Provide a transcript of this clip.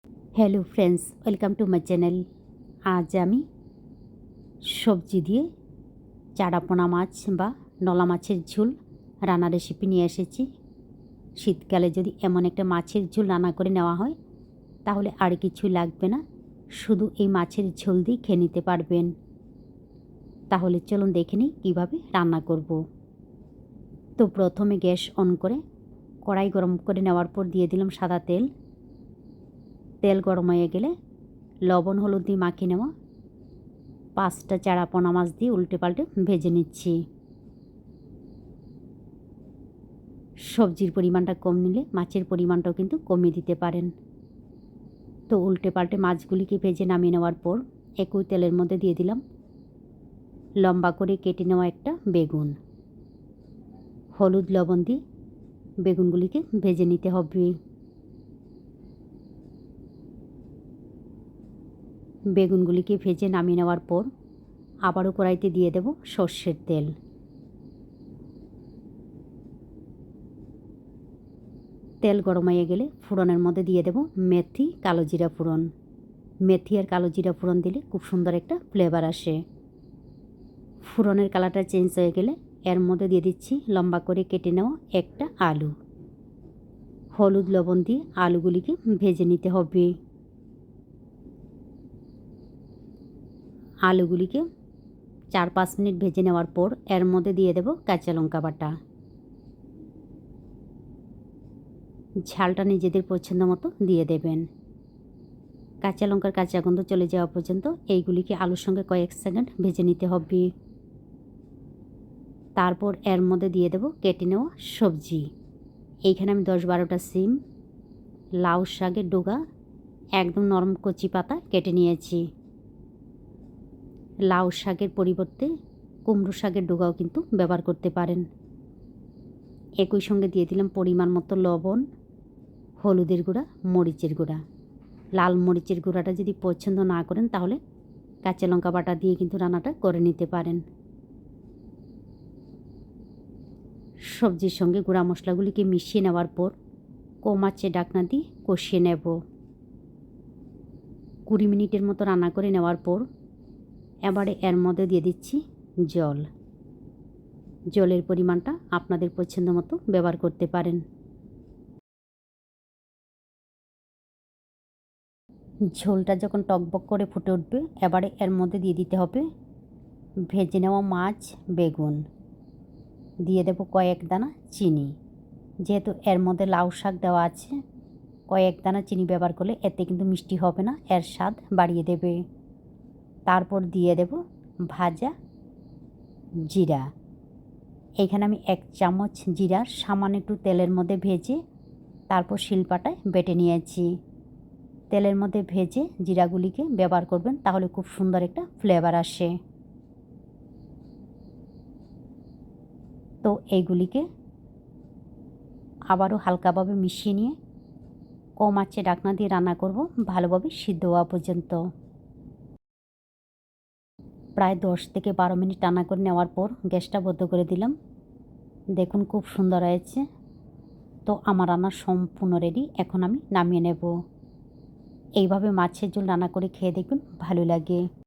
Hello friends, welcome to my channel. আজ আমি সবজি দিয়ে চারাপোনা মাছ বা নলা মাছের ঝোল রান্নার রেসিপি নিয়ে এসেছি। শীতকালে যদি এমন একটা মাছের ঝোল রান্না করে নেওয়া হয় তাহলে আর কিছু লাগবে না, শুধু এই মাছের ঝোল দিয়ে খেয়ে নিতে পারবেন। তাহলে চলুন দেখে নিই কীভাবে রান্না করব। তো প্রথমে গ্যাস অন করে কড়াই গরম করে নেওয়ার পর দিয়ে দিলাম সাদা তেল। তেল গরম হয়ে গেলে লবণ হলুদ দিয়ে মাখিয়ে নেওয়া 5টা চারাপোনা মাছ দিয়ে উল্টে পাল্টে ভেজে নিচ্ছি। সবজির পরিমাণটা কম নিলে মাছের পরিমাণটাও কিন্তু কমিয়ে দিতে পারেন। তো উল্টে পাল্টে মাছগুলিকে ভেজে নামিয়ে নেওয়ার পর একই তেলের মধ্যে দিয়ে দিলাম লম্বা করে কেটে নেওয়া একটা বেগুন। হলুদ লবণ দিয়ে বেগুনগুলিকে ভেজে নিতে হবে। বেগুনগুলিকে ভেজে নামিয়ে নেওয়ার পর আবারও কড়াইতে দিয়ে দেব সর্ষের তেল। তেল গরম হয়ে গেলে ফোড়নের মধ্যে দিয়ে দেব মেথি, কালো জিরা ফোড়ন। মেথি আর কালো জিরা ফোড়ন দিলে খুব সুন্দর একটা ফ্লেভার আসে। ফোড়নের কালারটা চেঞ্জ হয়ে গেলে এর মধ্যে দিয়ে দিচ্ছি লম্বা করে কেটে নেওয়া একটা আলু। হলুদ লবণ দিয়ে আলুগুলিকে ভেজে নিতে হবে। আলুগুলিকে 4-5 মিনিট ভেজে নেওয়ার পর এর মধ্যে দিয়ে দেব কাঁচা লঙ্কা বাটা। ঝালটা নিজেদের পছন্দ মতো দিয়ে দেবেন। কাঁচা লঙ্কার কাঁচা গন্ধ চলে যাওয়া পর্যন্ত এইগুলিকে আলুর সঙ্গে কয়েক সেকেন্ড ভেজে নিতে হবে। তারপর এর মধ্যে দিয়ে দেব কেটে নেওয়া সবজি। এইখানে আমি 10-12টা সিম, লাউ শাকের ডগা একদম নরম কচি পাতা কেটে নিয়েছি। লাউ শাকের পরিবর্তে কুমড়ো শাকের ডগাও কিন্তু ব্যবহার করতে পারেন। একই সঙ্গে দিয়ে দিলাম পরিমাণ মতো লবণ, হলুদের গুঁড়া, মরিচের গুঁড়া। লাল মরিচের গুঁড়াটা যদি পছন্দ না করেন তাহলে কাঁচা লঙ্কা বাটা দিয়ে কিন্তু রান্নাটা করে নিতে পারেন। সবজির সঙ্গে গুঁড়া মশলাগুলিকে মিশিয়ে নেওয়ার পর কম আঁচে ঢাকনা দিয়ে কষিয়ে নেব। 20 মিনিটের মতো রান্না করে নেওয়ার পর এবারে এর মধ্যে দিয়ে দিচ্ছি জল। জলের পরিমাণটা আপনাদের পছন্দ মতো ব্যবহার করতে পারেন। ঝোলটা যখন টকবক করে ফুটে উঠবে এবারে এর মধ্যে দিয়ে দিতে হবে ভেজে নেওয়া মাছ, বেগুন। দিয়ে দেব কয়েক দানা চিনি। যেহেতু এর মধ্যে লাউ শাক দেওয়া আছে, কয়েক দানা চিনি ব্যবহার করলে এতে কিন্তু মিষ্টি হবে না, এর স্বাদ বাড়িয়ে দেবে। তারপর দিয়ে দেব ভাজা জিরা। এখানে আমি 1 চামচ জিরা সামান্য একটু তেলের মধ্যে ভেজে তারপর শিলপাটায় বেটে নিয়েছি। তেলের মধ্যে ভেজে জিরাগুলিকে ব্যবহার করবেন, তাহলে খুব সুন্দর একটা ফ্লেভার আসে। তো এইগুলিকে আবারও হালকাভাবে মিশিয়ে নিয়ে কম আঁচে ঢাকনা দিয়ে রান্না করব ভালোভাবে সিদ্ধ হওয়া পর্যন্ত। প্রায় 10 থেকে 12 মিনিট রান্না করে নেওয়ার পর গ্যাসটা বন্ধ করে দিলাম। দেখুন খুব সুন্দর হয়েছে। তো আমার রান্না সম্পূর্ণ রেডি, এখন আমি নামিয়ে নেব। এইভাবে মাছের ঝোল রান্না করে খেয়ে দেখুন, ভালো লাগে।